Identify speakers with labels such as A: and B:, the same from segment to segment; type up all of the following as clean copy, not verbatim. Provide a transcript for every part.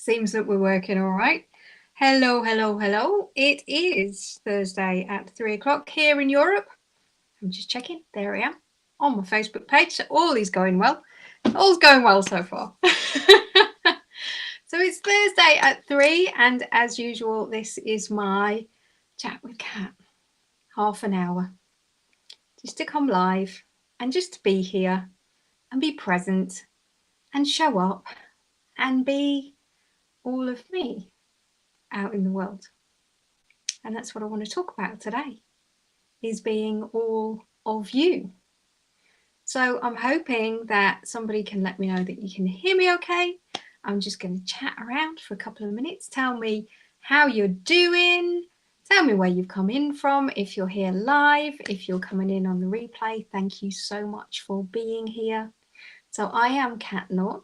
A: Seems that we're working all right. Hello, hello, hello. It is Thursday at 3 o'clock here in Europe. I'm just checking. There I am on my Facebook page. So all is going well. All's going well so far. So it's Thursday at 3, and as usual, this is my chat with Cat. Half an hour. Just to come live and just to be here and be present and show up and be all of me out in the world. And that's what I want to talk about today, is being all of you. So I'm hoping that somebody can let me know that you can hear me okay. I'm just going to chat around for a couple of minutes. Tell me how you're doing. Tell me where you've come in from. If you're here live, if you're coming in on the replay, thank you so much for being here. So I am Cat Knott.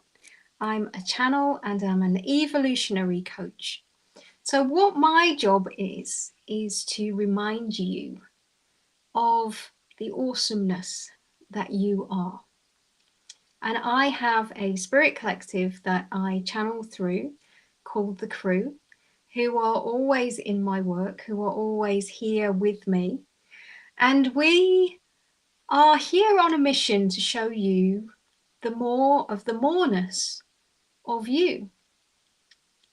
A: I'm a channel and I'm an evolutionary coach. So what my job is to remind you of the awesomeness that you are. And I have a spirit collective that I channel through called The Crew, who are always in my work, who are always here with me. And we are here on a mission to show you the more of the moreness of you.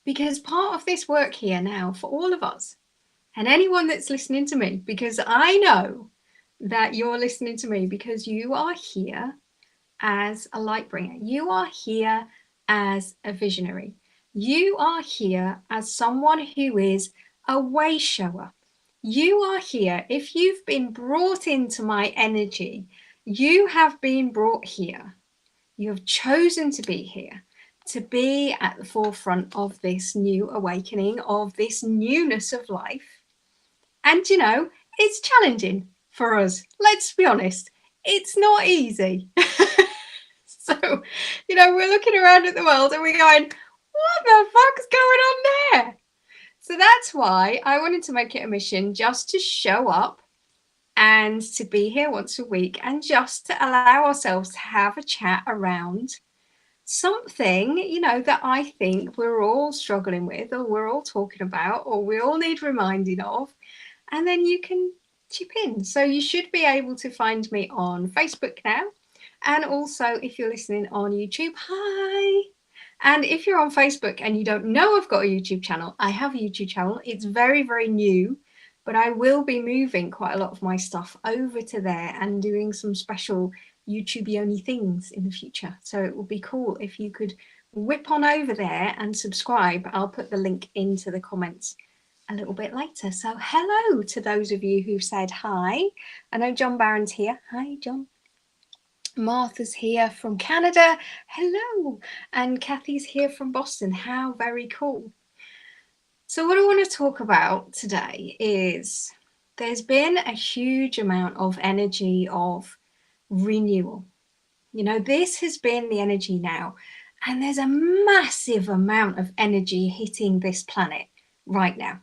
A: Because part of this work here now for all of us, and anyone that's listening to me, because I know that you're listening to me because you are here as a light bringer. You are here as a visionary. You are here as someone who is a way shower. You are here, if you've been brought into my energy, you have been brought here. You have chosen to be here, to be at the forefront of this new awakening, of this newness of life. And, you know, it's challenging for us. Let's be honest. It's not easy. So, you know, we're looking around at the world and we're going, what the fuck's going on there? So that's why I wanted to make it a mission just to show up and to be here once a week and just to allow ourselves to have a chat around something, you know, that I think we're all struggling with, or we're all talking about, or we all need reminding of, and then you can chip in. So you should be able to find me on Facebook now, and also if you're listening on YouTube, hi. And if you're on Facebook and you don't know I've got a YouTube channel, I have a YouTube channel. It's very, very new, but I will be moving quite a lot of my stuff over to there and doing some special YouTube only things in the future. So it would be cool if you could whip on over there and subscribe. I'll put the link into the comments a little bit later. So hello to those of you who said hi. I know John Barron's here. Hi, John. Martha's here from Canada. Hello. And Kathy's here from Boston. How very cool. So what I want to talk about today is there's been a huge amount of energy of renewal. You know, this has been the energy now, and there's a massive amount of energy hitting this planet right now.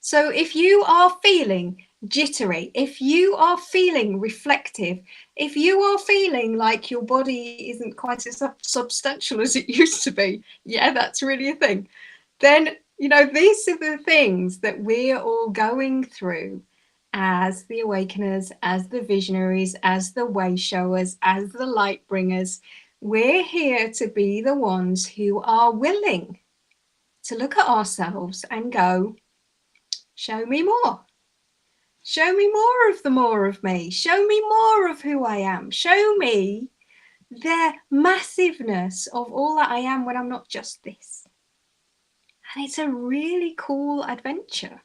A: So if you are feeling jittery, if you are feeling reflective, if you are feeling like your body isn't quite as substantial as it used to be, yeah, that's really a thing, then, you know, these are the things that we're all going through as the awakeners, as the visionaries, as the way showers, as the light bringers. We're here to be the ones who are willing to look at ourselves and go, show me more. Show me more of the more of me. Show me more of who I am. Show me the massiveness of all that I am when I'm not just this. And it's a really cool adventure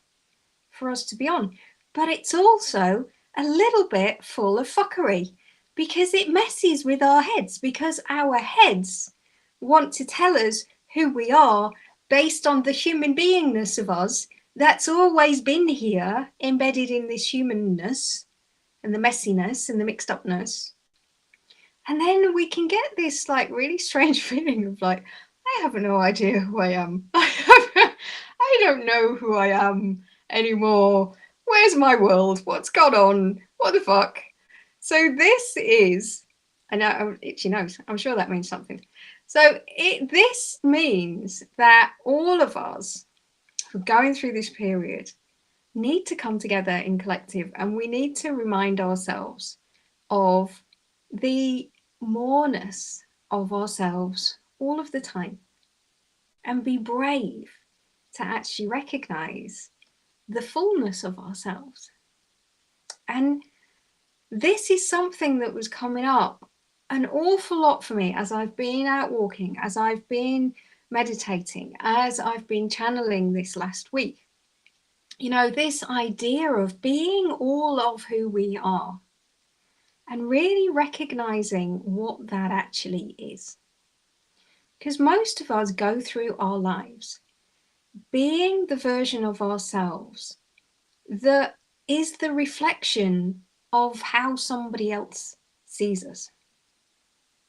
A: for us to be on. But it's also a little bit full of fuckery because it messes with our heads, because our heads want to tell us who we are based on the human beingness of us that's always been here, embedded in this humanness and the messiness and the mixed upness. And then we can get this like really strange feeling of like, I have no idea who I am. I don't know who I am anymore. Where's my world? What's gone on? What the fuck? So this is, I know, itchy nose. I'm sure that means something. So this means that all of us who are going through this period need to come together in collective, and we need to remind ourselves of the moreness of ourselves all of the time, and be brave to actually recognize the fullness of ourselves. And this is something that was coming up an awful lot for me as I've been out walking, as I've been meditating, as I've been channeling this last week. You know, this idea of being all of who we are and really recognizing what that actually is. Because most of us go through our lives being the version of ourselves that is the reflection of how somebody else sees us.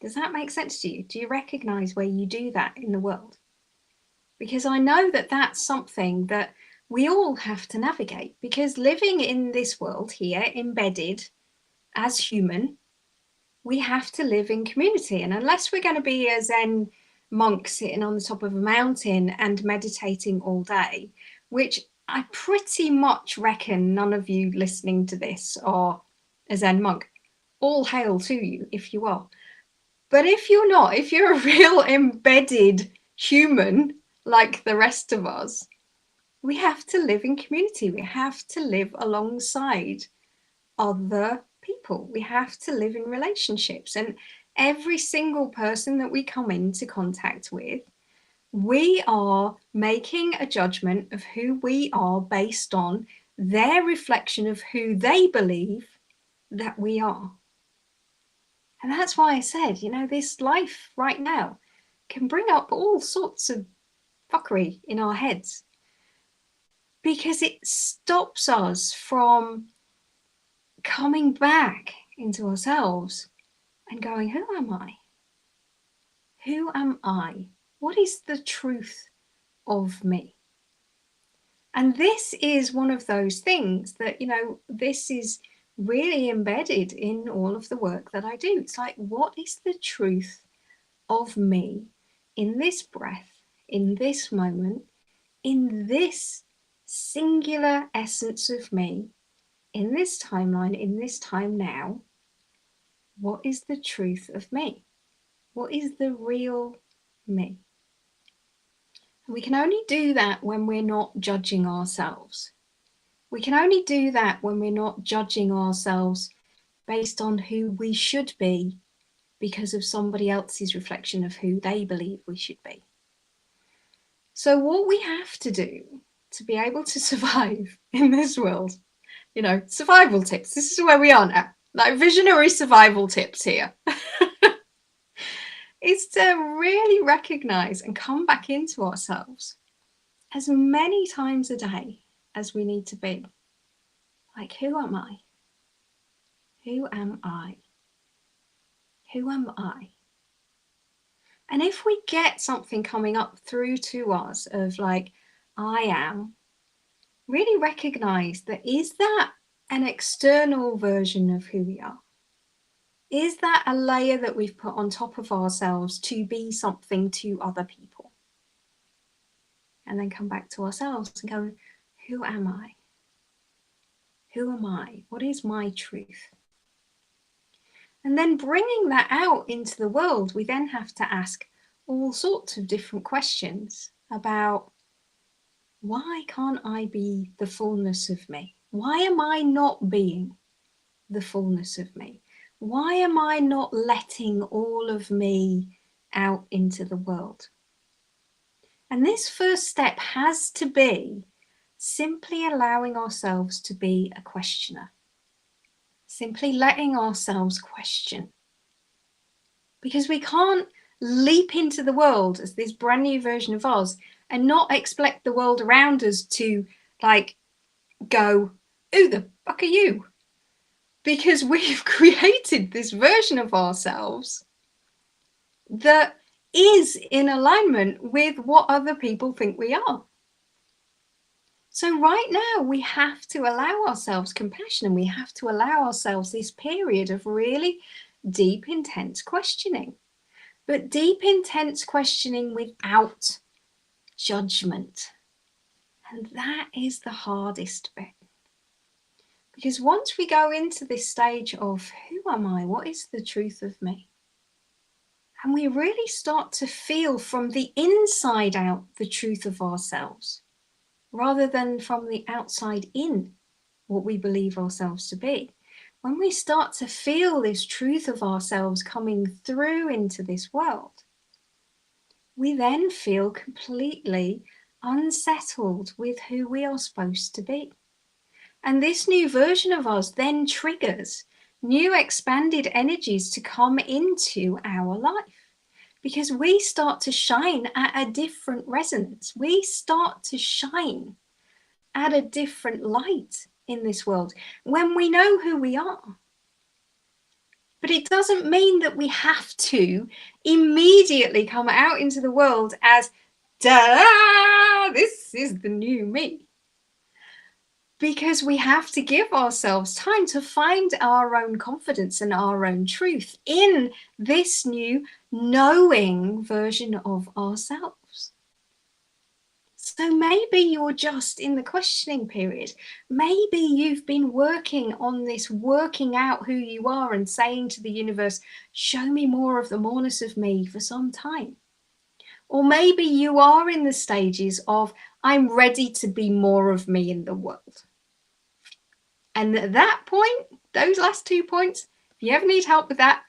A: Does that make sense to you? Do you recognize where you do that in the world? Because I know that that's something that we all have to navigate, because living in this world here, embedded as human, we have to live in community. And unless we're going to be a Zen monk sitting on the top of a mountain and meditating all day, which I pretty much reckon none of you listening to this are a Zen monk. All hail to you if you are. But if you're not, if you're a real embedded human like the rest of us, we have to live in community. We have to live alongside other people. We have to live in relationships. And every single person that we come into contact with, we are making a judgment of who we are based on their reflection of who they believe that we are. And that's why I said, you know, this life right now can bring up all sorts of fuckery in our heads, because it stops us from coming back into ourselves and going, who am I? Who am I? What is the truth of me? And this is one of those things that, you know, this is really embedded in all of the work that I do. It's like, what is the truth of me in this breath, in this moment, in this singular essence of me, in this timeline, in this time now? What is the truth of me? What is the real me? And we can only do that when we're not judging ourselves. We can only do that when we're not judging ourselves based on who we should be because of somebody else's reflection of who they believe we should be. So what we have to do to be able to survive in this world, you know, survival tips. This is where we are now, like visionary survival tips here, is to really recognize and come back into ourselves as many times a day as we need to be. Like, who am I? Who am I? Who am I? And if we get something coming up through to us of like, I am, really recognize that, is that an external version of who we are? Is that a layer that we've put on top of ourselves to be something to other people? And then come back to ourselves and go, who am I? Who am I? What is my truth? And then bringing that out into the world, we then have to ask all sorts of different questions about, why can't I be the fullness of me? Why am I not being the fullness of me? Why am I not letting all of me out into the world? And this first step has to be simply allowing ourselves to be a questioner. Simply letting ourselves question. Because we can't leap into the world as this brand new version of us and not expect the world around us to like go, who the fuck are you? Because we've created this version of ourselves that is in alignment with what other people think we are. So right now we have to allow ourselves compassion, and we have to allow ourselves this period of really deep, intense questioning. but deep, intense questioning without judgment. And that is the hardest bit. Because once we go into this stage of who am I? What is the truth of me? And we really start to feel from the inside out the truth of ourselves, rather than from the outside in what we believe ourselves to be. When we start to feel this truth of ourselves coming through into this world, we then feel completely unsettled with who we are supposed to be. And this new version of us then triggers new expanded energies to come into our life, because we start to shine at a different resonance. We start to shine at a different light in this world when we know who we are. But it doesn't mean that we have to immediately come out into the world as, da-da, this is the new me. Because we have to give ourselves time to find our own confidence and our own truth in this new knowing version of ourselves. So maybe you're just in the questioning period. Maybe you've been working on this, working out who you are and saying to the universe, show me more of the moreness of me for some time. Or maybe you are in the stages of, I'm ready to be more of me in the world. And at that point, those last 2 points, if you ever need help with that,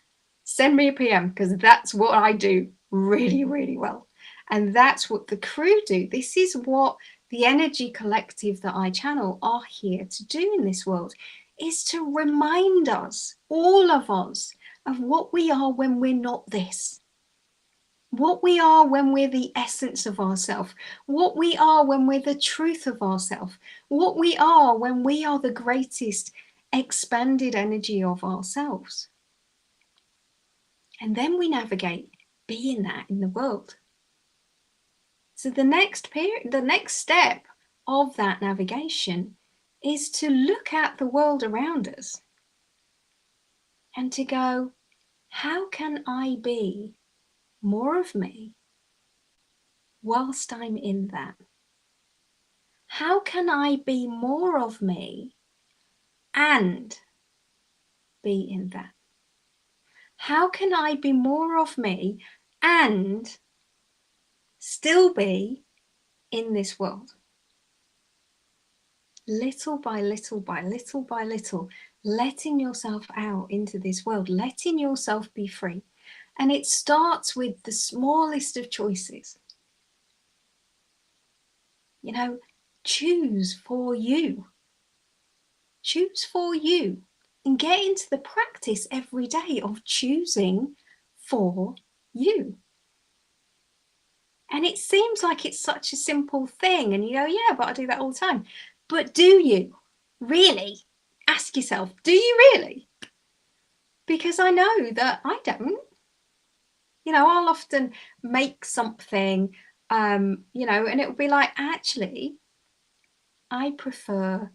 A: send me a PM, because that's what I do really, really well. And that's what the crew do. This is what the energy collective that I channel are here to do in this world, is to remind us, all of us, of what we are when we're not this. What we are when we're the essence of ourselves, what we are when we're the truth of ourselves, what we are when we are the greatest expanded energy of ourselves. And then we navigate being that in the world. So the next step of that navigation is to look at the world around us and to go, how can I be more of me whilst I'm in that? How can I be more of me and be in that? How can I be more of me and still be in this world? Little by little by little by little, letting yourself out into this world, letting yourself be free. And it starts with the smallest of choices. You know, choose for you. Choose for you. And get into the practice every day of choosing for you. And it seems like it's such a simple thing. And you go, yeah, but I do that all the time. But do you really? Ask yourself, do you really? Because I know that I don't. You know, I'll often make something, you know, and it'll be like, actually, I prefer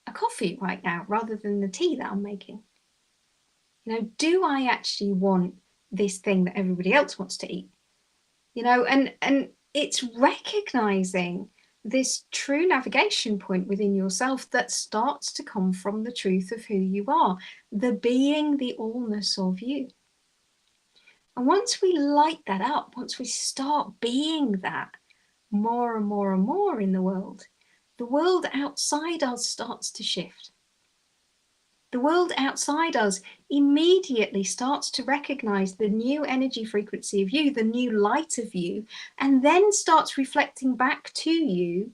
A: a coffee right now rather than the tea that I'm making. You know, do I actually want this thing that everybody else wants to eat? You know, and it's recognizing this true navigation point within yourself that starts to come from the truth of who you are, the being, the allness of you. And once we light that up, once we start being that more and more and more in the world outside us starts to shift. The world outside us immediately starts to recognize the new energy frequency of you, the new light of you, and then starts reflecting back to you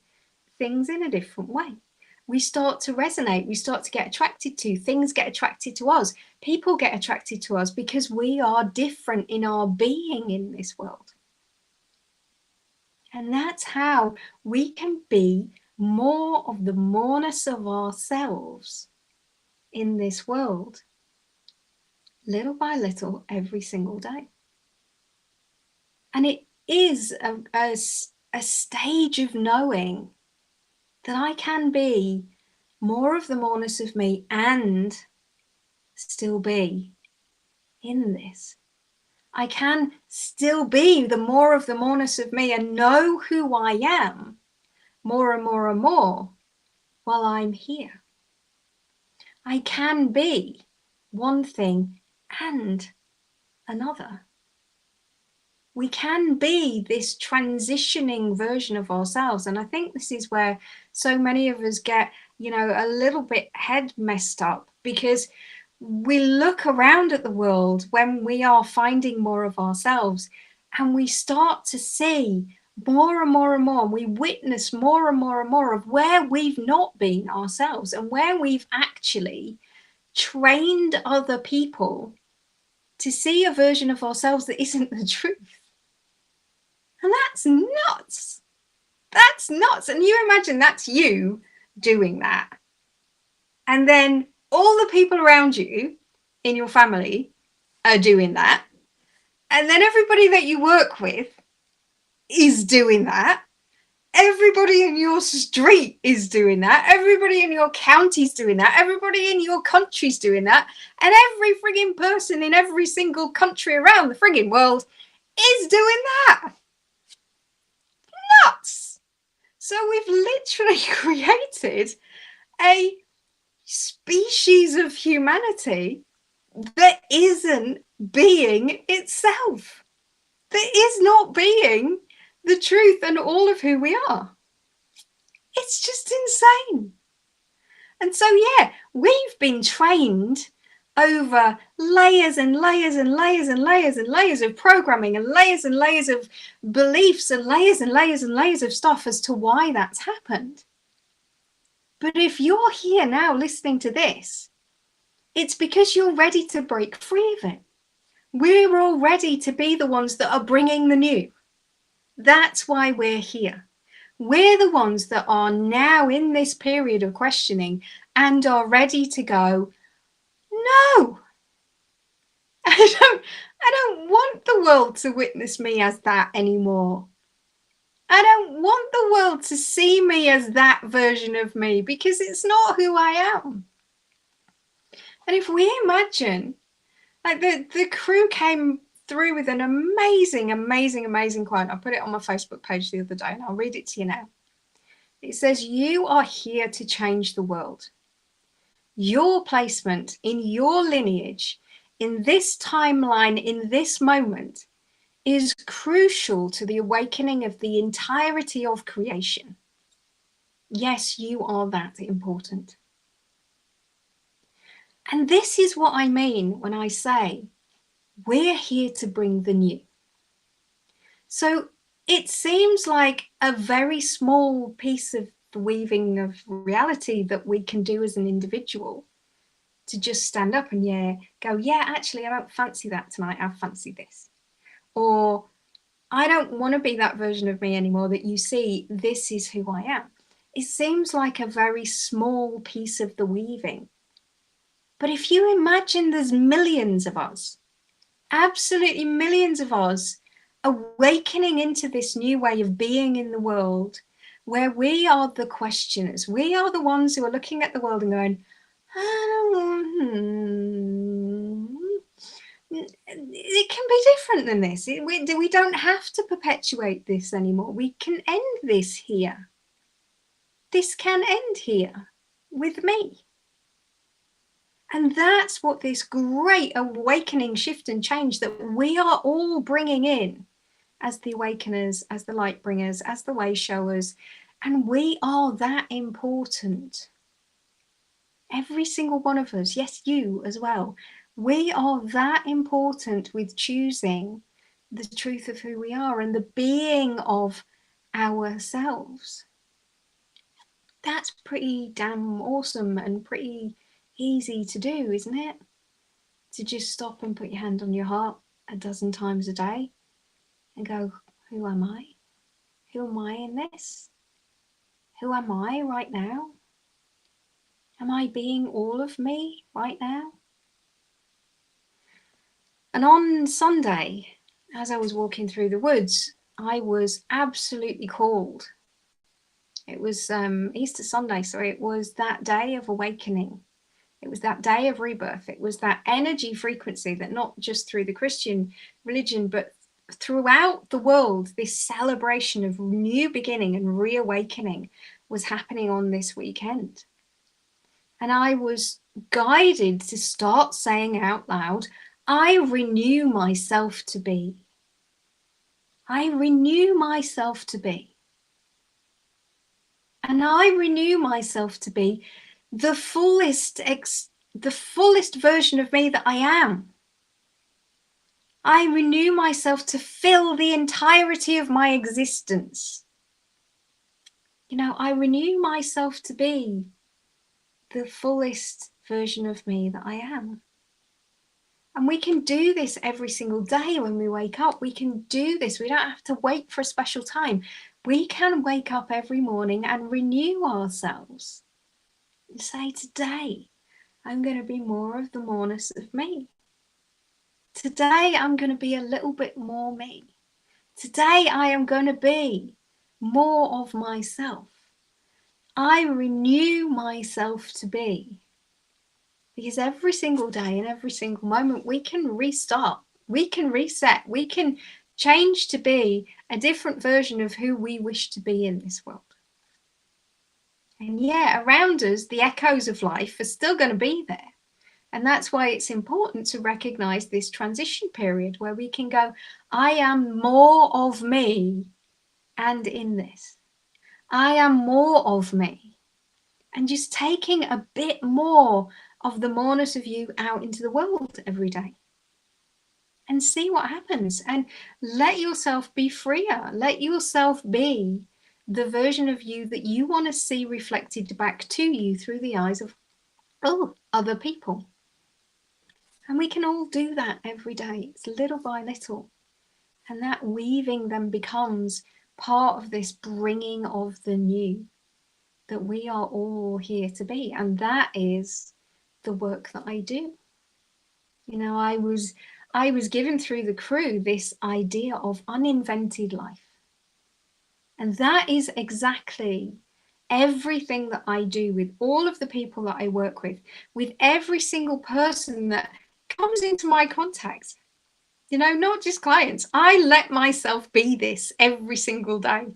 A: things in a different way. We start to resonate, we start to get attracted to, things get attracted to us, people get attracted to us because we are different in our being in this world. And that's how we can be more of the moreness of ourselves in this world, little by little, every single day. And it is a stage of knowing that I can be more of the moreness of me and still be in this. I can still be the more of the moreness of me and know who I am more and more and more while I'm here. I can be one thing and another. We can be this transitioning version of ourselves. And I think this is where so many of us get, a little bit head messed up, because we look around at the world when we are finding more of ourselves, and we start to see more and more and more, and we witness more and more and more of where we've not been ourselves and where we've actually trained other people to see a version of ourselves that isn't the truth. And that's nuts. That's nuts. And you imagine that's you doing that. And then all the people around you in your family are doing that. And then everybody that you work with is doing that. Everybody in your street is doing that. Everybody in your county's doing that. Everybody in your country's doing that. And every frigging person in every single country around the frigging world is doing that. Nuts. So we've literally created a species of humanity that isn't being itself, that is not being the truth and all of who we are. It's just insane. And so, yeah, we've been trained over layers and layers and layers and layers and layers of programming and layers of beliefs and layers and layers of stuff as to why that's happened. But if you're here now listening to this, it's because you're ready to break free of it. We're all ready to be the ones that are bringing the new. That's why we're here. We're the ones that are now in this period of questioning and are ready to go, no, I don't want the world to witness me as that anymore. I don't want the world to see me as that version of me, because it's not who I am. And if we imagine, like the crew came through with an amazing quote. I put it on my Facebook page the other day and I'll read it to you now. It says, "You are here to change the world. Your placement in your lineage, in this timeline, in this moment, is crucial to the awakening of the entirety of creation. Yes, you are that important." And this is what I mean when I say we're here to bring the new. So it seems like a very small piece of the weaving of reality that we can do as an individual, to just stand up and go, yeah, actually, I don't fancy that tonight. I fancy this. Or I don't want to be that version of me anymore that you see. This is who I am. It seems like a very small piece of the weaving. But if you imagine there's millions of us, absolutely millions of us, awakening into this new way of being in the world, where we are the questioners, we are the ones who are looking at the world and going, it can be different than this. We don't have to perpetuate this anymore. We can end this here. This can end here with me. And that's what this great awakening, shift and change that we are all bringing in as the awakeners, as the light bringers, as the way showers. And we are that important. Every single one of us, yes, you as well. We are that important with choosing the truth of who we are and the being of ourselves. That's pretty damn awesome and pretty easy to do, isn't it? To just stop and put your hand on your heart a dozen times a day and go, who am I? Who am I in this? Who am I right now? Am I being all of me right now? And on Sunday, as I was walking through the woods, I was absolutely called. It was Easter Sunday, so it was that day of awakening It was that day of rebirth. It was that energy frequency that not just through the Christian religion, but throughout the world, this celebration of new beginning and reawakening was happening on this weekend. And I was guided to start saying out loud, I renew myself to be. I renew myself to be. And I renew myself to be the fullest version of me that I am. I renew myself to fill the entirety of my existence. You know, I renew myself to be the fullest version of me that I am. And we can do this every single day when we wake up. We can do this. We don't have to wait for a special time. We can wake up every morning and renew ourselves. And say, today, I'm going to be more of the moreness of me. Today, I'm going to be a little bit more me. Today, I am going to be more of myself. I renew myself to be. Because every single day and every single moment, we can restart, we can reset, we can change to be a different version of who we wish to be in this world. And yeah, around us, the echoes of life are still going to be there. And that's why it's important to recognize this transition period where we can go, I am more of me and in this. I am more of me. And just taking a bit more of the moreness of you out into the world every day. And see what happens. And let yourself be freer. Let yourself be the version of you that you want to see reflected back to you through the eyes of other people. And we can all do that every day. It's little by little. And that weaving then becomes part of this bringing of the new that we are all here to be. And that is the work that I do. You know, I was given through the crew this idea of uninvented life. And that is exactly everything that I do with all of the people that I work with every single person that comes into my contact. You know, not just clients. I let myself be this every single day.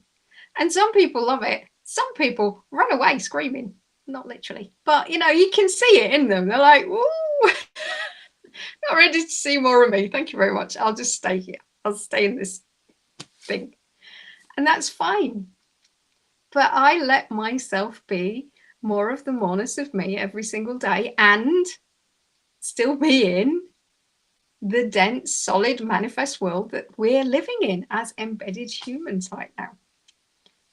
A: And some people love it. Some people run away screaming. Not literally, but you know, you can see it in them. They're like, ooh, not ready to see more of me. Thank you very much. I'll just stay here. I'll stay in this thing. And that's fine. But I let myself be more of the moreness of me every single day and still be in the dense, solid, manifest world that we're living in as embedded humans right now.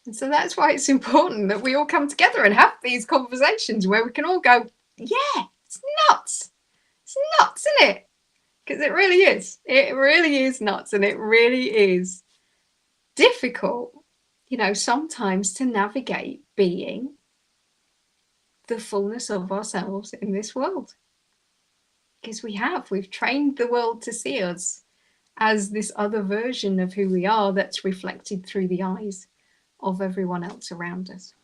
A: And so that's why it's important that we all come together and have these conversations where we can all go, yeah, it's nuts. It's nuts, isn't it? Because it really is. It really is nuts. And it really is difficult, you know, sometimes to navigate being the fullness of ourselves in this world. Because we've trained the world to see us as this other version of who we are that's reflected through the eyes of everyone else around us.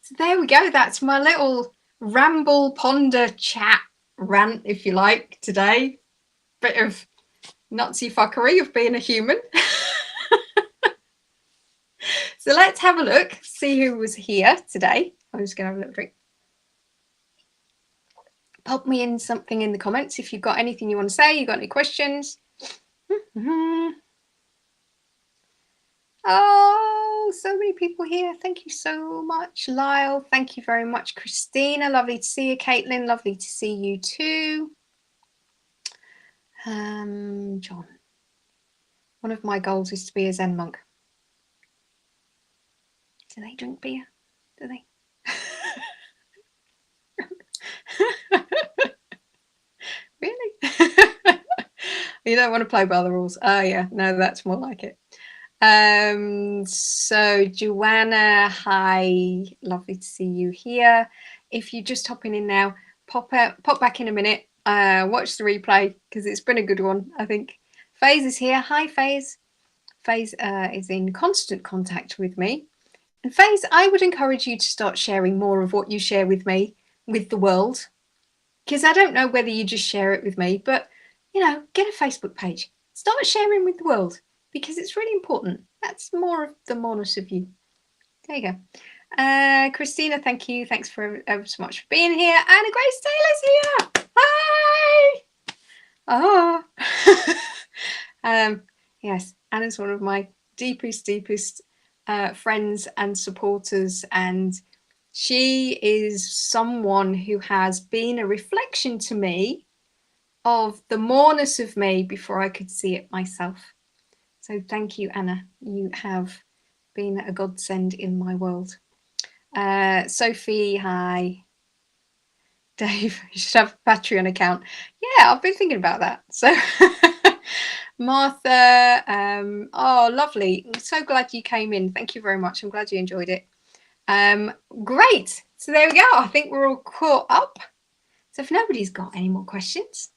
A: So there we go. That's my little ramble, ponder, chat, rant, if you like, today. Bit of nutsy fuckery of being a human. So let's have a look, see who was here today. I'm just going to have a little drink. Pop me in something in the comments if you've got anything you want to say, you've got any questions. Oh, so many people here. Thank you so much. Lyle, thank you very much. Christina, lovely to see you. Caitlin, lovely to see you too. John, one of my goals is to be a Zen monk. Do they drink beer? Do they? Really? You don't want to play by the rules. Oh yeah, no, that's more like it. So Joanna, hi, lovely to see you here. If you're just hopping in now, pop back in a minute, watch the replay because it's been a good one, I think. Faze is here. Hi Faze. Faze is in constant contact with me. And Faze, I would encourage you to start sharing more of what you share with me with the world, because I don't know whether you just share it with me, but, you know, get a Facebook page. Start sharing with the world, because it's really important. That's more of the moreness of you. There you go. Christina, thank you. Thanks for ever so much for being here. Anna Grace Taylor's here. Hi. Oh. Yes, Anna's one of my deepest friends and supporters, and she is someone who has been a reflection to me of the moreness of me before I could see it myself. So thank you, Anna. You have been a godsend in my world. Sophie, hi. Dave, you should have a Patreon account. Yeah, I've been thinking about that. So Martha, oh, lovely. I'm so glad you came in. Thank you very much. I'm glad you enjoyed it. Great. So there we go. I think we're all caught up. So if nobody's got any more questions,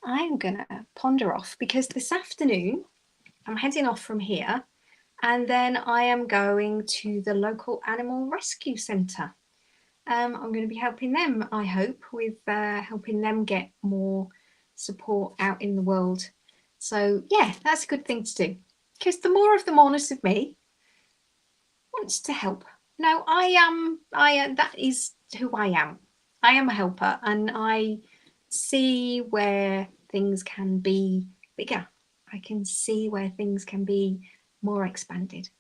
A: I'm going to ponder off, because this afternoon I'm heading off from here, and then I am going to the local animal rescue centre. I'm going to be helping them, I hope, with helping them get more support out in the world. So yeah, that's a good thing to do, because the more of the moreness of me wants to help. No, that is who I am. I am a helper, and I see where things can be bigger. I can see where things can be more expanded.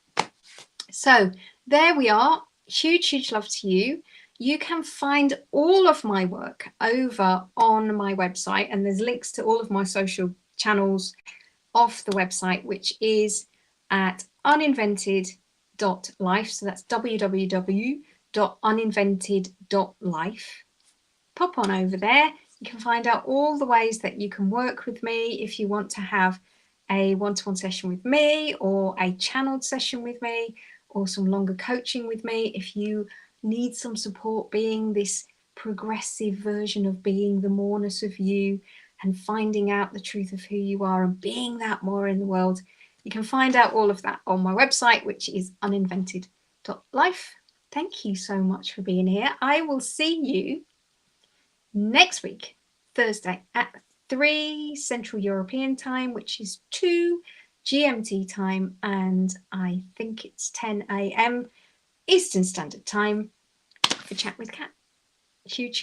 A: So there we are. Huge love to you. You can find all of my work over on my website, and there's links to all of my social channels off the website, which is at uninvented.life. So that's www.uninvented.life. Pop on over there. You can find out all the ways that you can work with me if you want to have a one-to-one session with me, or a channeled session with me, or some longer coaching with me. If you need some support being this progressive version of being the moreness of you, and finding out the truth of who you are and being that more in the world, you can find out all of that on my website, which is uninvented.life. Thank you so much for being here. I will see you next week, Thursday at 3 Central European time, which is 2 GMT time, and I think it's 10 a.m. Eastern Standard Time, for Chat with Cat. Huge